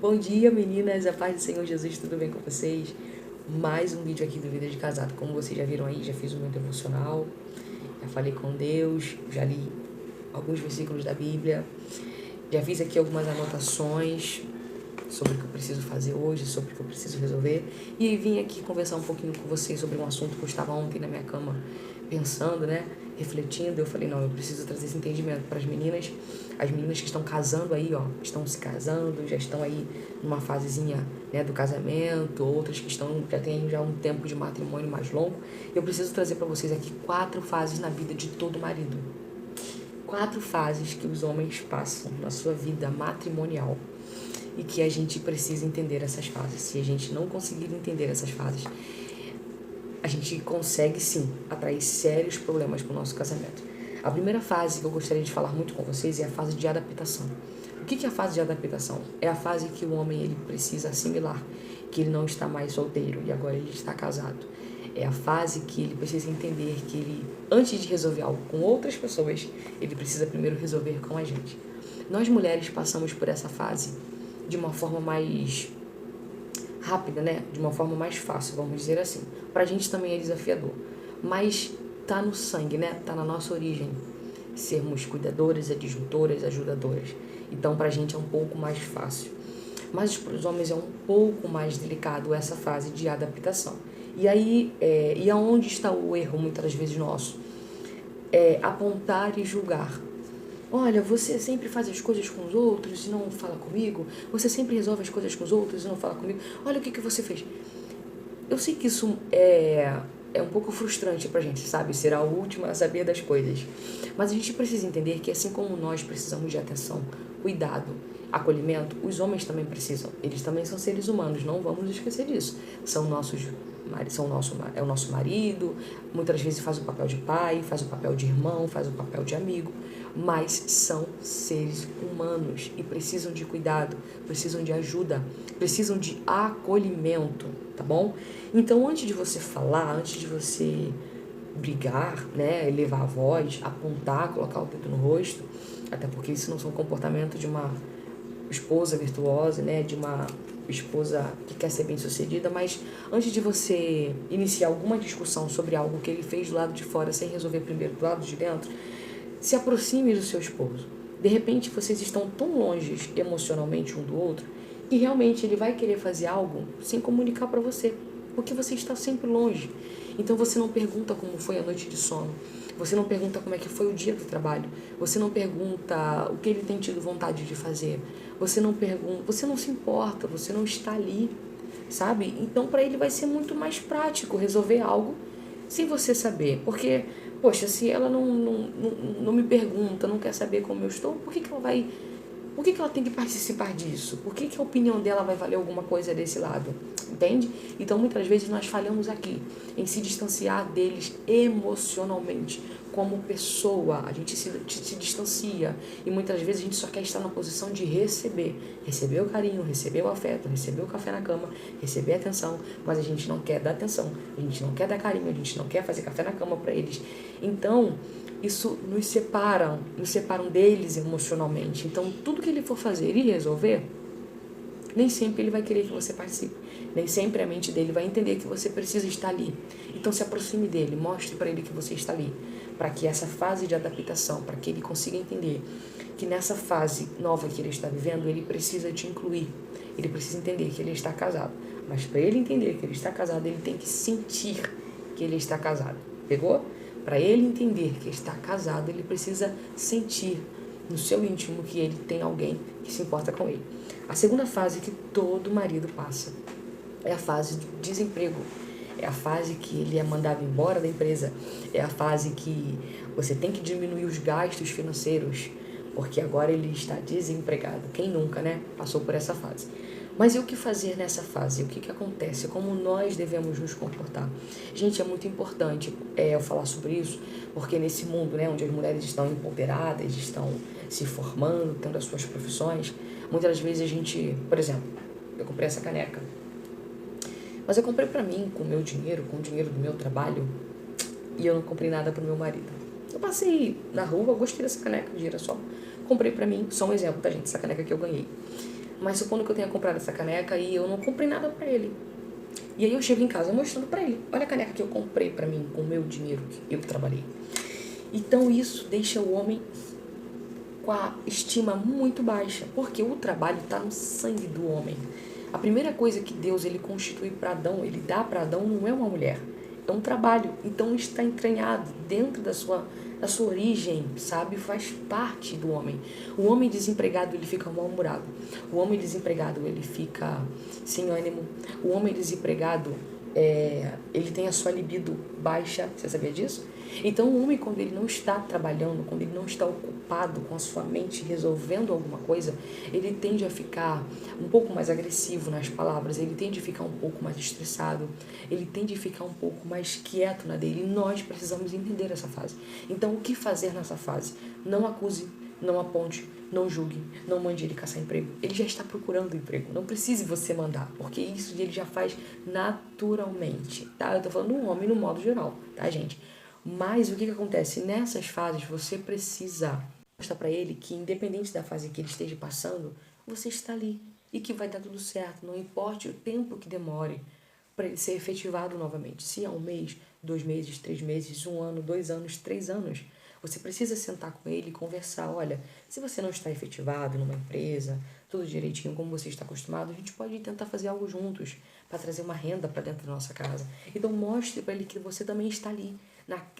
Bom dia, meninas, a paz do Senhor Jesus, tudo bem com vocês? Mais um vídeo aqui do Vida de Casado. Como vocês já viram aí, já fiz o meu devocional, já falei com Deus, já li alguns versículos da Bíblia, já fiz aqui algumas anotações sobre o que eu preciso fazer hoje, sobre o que eu preciso resolver, e vim aqui conversar um pouquinho com vocês sobre um assunto que eu estava ontem na minha cama pensando, né, refletindo. Eu falei, não, eu preciso trazer esse entendimento para as meninas que estão casando aí, ó, estão se casando, já estão aí numa fasezinha, né, do casamento, outras que já têm já um tempo de matrimônio mais longo. Eu preciso trazer para vocês aqui 4 fases na vida de todo marido. 4 fases que os homens passam na sua vida matrimonial e que a gente precisa entender essas fases. Se a gente não conseguir entender essas fases, a gente consegue sim atrair sérios problemas para o nosso casamento. A primeira fase que eu gostaria de falar muito com vocês é a fase de adaptação. O que é a fase de adaptação? É a fase que o homem ele precisa assimilar que ele não está mais solteiro e agora ele está casado. É a fase que ele precisa entender que ele, antes de resolver algo com outras pessoas, ele precisa primeiro resolver com a gente. Nós mulheres passamos por essa fase de uma forma mais rápida, né? De uma forma mais fácil, vamos dizer assim. Pra gente também é desafiador, mas tá no sangue, né? Tá na nossa origem sermos cuidadoras, adjuntoras, ajudadoras. Então pra gente é um pouco mais fácil. Mas para os homens é um pouco mais delicado essa fase de adaptação. E aí, e aonde está o erro muitas das vezes nosso? É apontar e julgar. Olha, você sempre faz as coisas com os outros e não fala comigo. Você sempre resolve as coisas com os outros e não fala comigo. Olha o que você fez. Eu sei que isso é um pouco frustrante pra gente, sabe? Ser a última a saber das coisas. Mas a gente precisa entender que assim como nós precisamos de atenção, cuidado, acolhimento, os homens também precisam. Eles também são seres humanos, não vamos esquecer disso. É o nosso marido, muitas vezes faz o papel de pai, faz o papel de irmão, faz o papel de amigo, mas são seres humanos e precisam de cuidado, precisam de ajuda, precisam de acolhimento, tá bom? Então, antes de você falar, antes de você brigar, né, elevar a voz, apontar, colocar o dedo no rosto, até porque isso não são comportamento de uma esposa virtuosa, né, de uma esposa que quer ser bem-sucedida, mas antes de você iniciar alguma discussão sobre algo que ele fez do lado de fora sem resolver primeiro do lado de dentro, se aproxime do seu esposo. De repente, vocês estão tão longe emocionalmente um do outro que realmente ele vai querer fazer algo sem comunicar para você, porque você está sempre longe. Então você não pergunta como foi a noite de sono, você não pergunta como é que foi o dia do trabalho, você não pergunta o que ele tem tido vontade de fazer, você não pergunta, você não se importa, você não está ali, sabe? Então para ele vai ser muito mais prático resolver algo sem você saber, porque, poxa, se ela não me pergunta, não quer saber como eu estou, por que ela vai... Por que ela tem que participar disso? Por que a opinião dela vai valer alguma coisa desse lado? Entende? Então, muitas vezes nós falhamos aqui em se distanciar deles emocionalmente. Como pessoa, a gente se distancia. E muitas vezes a gente só quer estar na posição de receber. Receber o carinho, receber o afeto, receber o café na cama, receber a atenção. Mas a gente não quer dar atenção, a gente não quer dar carinho, a gente não quer fazer café na cama para eles. Então, isso nos separam deles emocionalmente. Então, tudo que ele for fazer e resolver, nem sempre ele vai querer que você participe. Nem sempre a mente dele vai entender que você precisa estar ali. Então, se aproxime dele, mostre para ele que você está ali. Para que essa fase de adaptação, para que ele consiga entender que nessa fase nova que ele está vivendo, ele precisa te incluir. Ele precisa entender que ele está casado. Mas para ele entender que ele está casado, ele tem que sentir que ele está casado. Pegou? Para ele entender que está casado, ele precisa sentir no seu íntimo que ele tem alguém que se importa com ele. A segunda fase que todo marido passa é a fase do desemprego. É a fase que ele é mandado embora da empresa. É a fase que você tem que diminuir os gastos financeiros, porque agora ele está desempregado. Quem nunca, né, passou por essa fase? Mas e o que fazer nessa fase? O que acontece? Como nós devemos nos comportar? Gente, é muito importante eu falar sobre isso, porque nesse mundo, né, onde as mulheres estão empoderadas, estão se formando, tendo as suas profissões, muitas vezes a gente, por exemplo, eu comprei essa caneca, mas eu comprei pra mim, com o meu dinheiro, com o dinheiro do meu trabalho, e eu não comprei nada pro meu marido. Eu passei na rua, gostei dessa caneca de girassol, comprei pra mim, só um exemplo, tá, gente? Essa caneca que eu ganhei. Mas supondo que eu tenha comprado essa caneca e eu não comprei nada pra ele. E aí eu chego em casa mostrando pra ele. Olha a caneca que eu comprei pra mim com o meu dinheiro que eu trabalhei. Então isso deixa o homem com a estima muito baixa, porque o trabalho está no sangue do homem. A primeira coisa que Deus ele constitui para Adão, ele dá para Adão não é uma mulher, é um trabalho. Então está entranhado dentro da sua origem, sabe? Faz parte do homem. O homem desempregado ele fica mal-humorado. O homem desempregado ele fica sem ânimo. O homem desempregado ele tem a sua libido baixa. Você sabia disso? Então o homem, quando ele não está trabalhando, quando ele não está ocupado com a sua mente resolvendo alguma coisa, ele tende a ficar um pouco mais agressivo nas palavras, ele tende a ficar um pouco mais estressado, ele tende a ficar um pouco mais quieto na dele. E nós precisamos entender essa fase. Então o que fazer nessa fase? Não acuse, não aponte, não julgue, não mande ele caçar emprego. Ele já está procurando emprego, não precise você mandar, porque isso ele já faz naturalmente, tá? Eu tô falando do homem no modo geral, tá, gente? Mas o que acontece? Nessas fases você precisa mostrar para ele que, independente da fase que ele esteja passando, você está ali e que vai dar tudo certo, não importe o tempo que demore para ele ser efetivado novamente. Se é um mês, 2 meses, 3 meses, 1 ano, 2 anos, 3 anos, você precisa sentar com ele e conversar. Olha, se você não está efetivado numa empresa, tudo direitinho como você está acostumado, a gente pode tentar fazer algo juntos para trazer uma renda para dentro da nossa casa. Então mostre para ele que você também está ali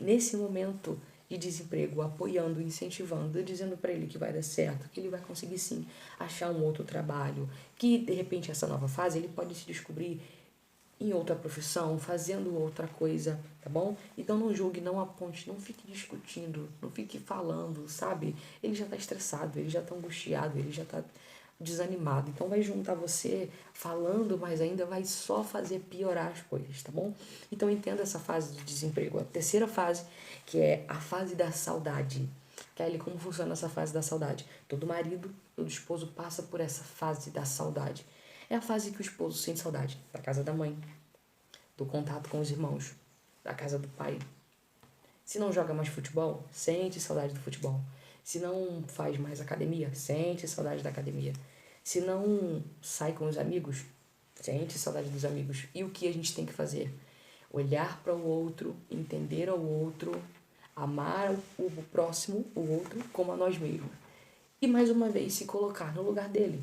nesse momento de desemprego, apoiando, incentivando, dizendo para ele que vai dar certo, que ele vai conseguir sim achar um outro trabalho, que de repente essa nova fase ele pode se descobrir em outra profissão, fazendo outra coisa, tá bom? Então não julgue, não aponte, não fique discutindo, não fique falando, sabe? Ele já tá estressado, ele já tá angustiado, ele já tá desanimado. Então vai juntar você falando, mas ainda vai só fazer piorar as coisas, tá bom? Então entenda essa fase de desemprego. A terceira fase, que é a fase da saudade. Kelly, como funciona essa fase da saudade? Todo marido, todo esposo passa por essa fase da saudade. É a fase que o esposo sente saudade da casa da mãe, do contato com os irmãos, da casa do pai. Se não joga mais futebol, sente saudade do futebol. Se não faz mais academia, sente saudade da academia. Se não sai com os amigos, sente saudade dos amigos. E o que a gente tem que fazer? Olhar para o outro, entender ao outro, amar o próximo, o outro, como a nós mesmos. E mais uma vez se colocar no lugar dele.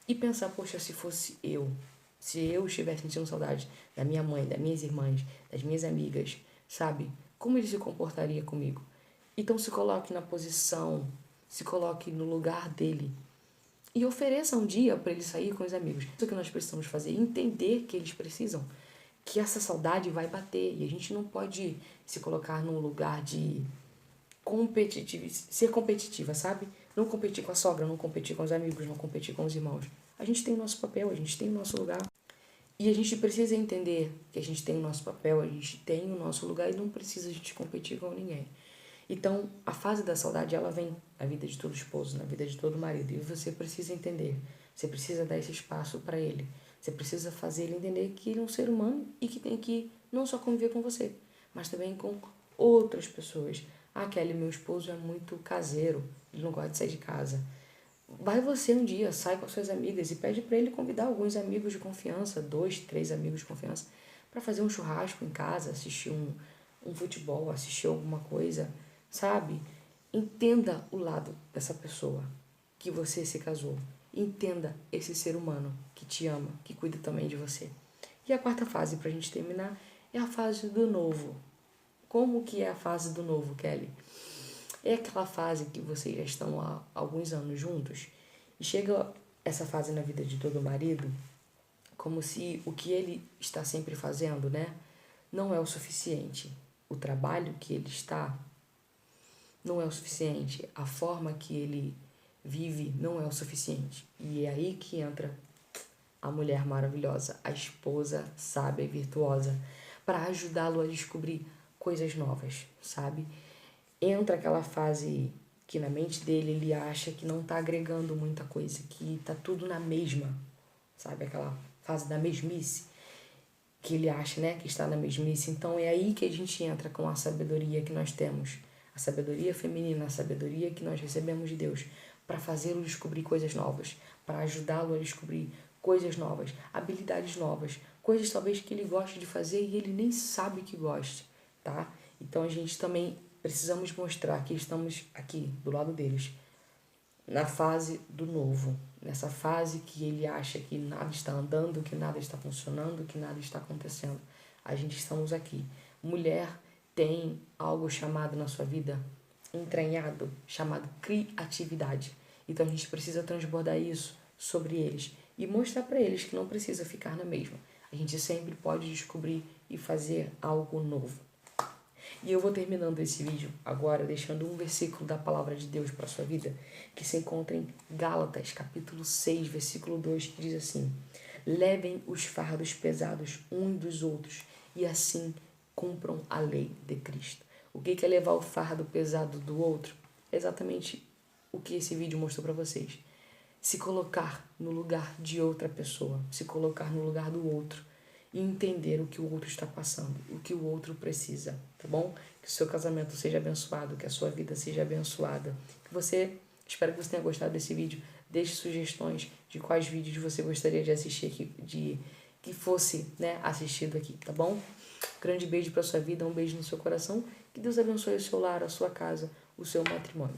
E pensar, poxa, se fosse eu, se eu estivesse sentindo saudade da minha mãe, das minhas irmãs, das minhas amigas, sabe? Como ele se comportaria comigo? Então se coloque na posição, se coloque no lugar dele. E ofereça um dia para ele sair com os amigos. Isso que nós precisamos fazer, entender que eles precisam, que essa saudade vai bater. E a gente não pode se colocar num lugar de ser competitiva, sabe? Não competir com a sogra, não competir com os amigos, não competir com os irmãos. A gente tem o nosso papel, a gente tem o nosso lugar. E a gente precisa entender que a gente tem o nosso papel, a gente tem o nosso lugar e não precisa a gente competir com ninguém. Então, a fase da saudade, ela vem na vida de todo esposo, na vida de todo marido. E você precisa entender, você precisa dar esse espaço para ele. Você precisa fazer ele entender que ele é um ser humano e que tem que não só conviver com você, mas também com outras pessoas. Ah, Kelly, meu esposo é muito caseiro, ele não gosta de sair de casa. Vai você um dia, sai com as suas amigas e pede para ele convidar alguns amigos de confiança, 2, 3 amigos de confiança, para fazer um churrasco em casa, assistir um futebol, assistir alguma coisa, sabe? Entenda o lado dessa pessoa que você se casou. Entenda esse ser humano que te ama, que cuida também de você. E a quarta fase, para a gente terminar, é a fase do novo. Como que é a fase do novo, Kelly? É aquela fase que vocês já estão há alguns anos juntos e chega essa fase na vida de todo marido como se o que ele está sempre fazendo, né, não é o suficiente. O trabalho que ele está não é o suficiente. A forma que ele vive não é o suficiente. E é aí que entra a mulher maravilhosa, a esposa sábia e virtuosa, para ajudá-lo a descobrir coisas novas, sabe? Entra aquela fase que na mente dele ele acha que não tá agregando muita coisa, que tá tudo na mesma, sabe? Aquela fase da mesmice, que ele acha, né, que está na mesmice. Então é aí que a gente entra com a sabedoria que nós temos, a sabedoria feminina, a sabedoria que nós recebemos de Deus, para fazê-lo descobrir coisas novas, para ajudá-lo a descobrir coisas novas, habilidades novas, coisas talvez que ele goste de fazer e ele nem sabe que goste, tá? Então a gente também precisamos mostrar que estamos aqui do lado deles, na fase do novo, nessa fase que ele acha que nada está andando, que nada está funcionando, que nada está acontecendo. A gente estamos aqui. Mulher tem algo chamado na sua vida, entranhado, chamado criatividade. Então a gente precisa transbordar isso sobre eles e mostrar para eles que não precisa ficar na mesma. A gente sempre pode descobrir e fazer algo novo. E eu vou terminando esse vídeo agora deixando um versículo da palavra de Deus para a sua vida, que se encontra em Gálatas, capítulo 6, versículo 2, que diz assim: levem os fardos pesados uns dos outros e assim cumpram a lei de Cristo. O que é levar o fardo pesado do outro? É exatamente o que esse vídeo mostrou para vocês. Se colocar no lugar de outra pessoa, se colocar no lugar do outro e entender o que o outro está passando, o que o outro precisa, tá bom? Que o seu casamento seja abençoado, que a sua vida seja abençoada. Espero que você tenha gostado desse vídeo. Deixe sugestões de quais vídeos você gostaria de assistir aqui, que fosse, né, assistido aqui, tá bom? Grande beijo para sua vida, um beijo no seu coração. Que Deus abençoe o seu lar, a sua casa, o seu matrimônio.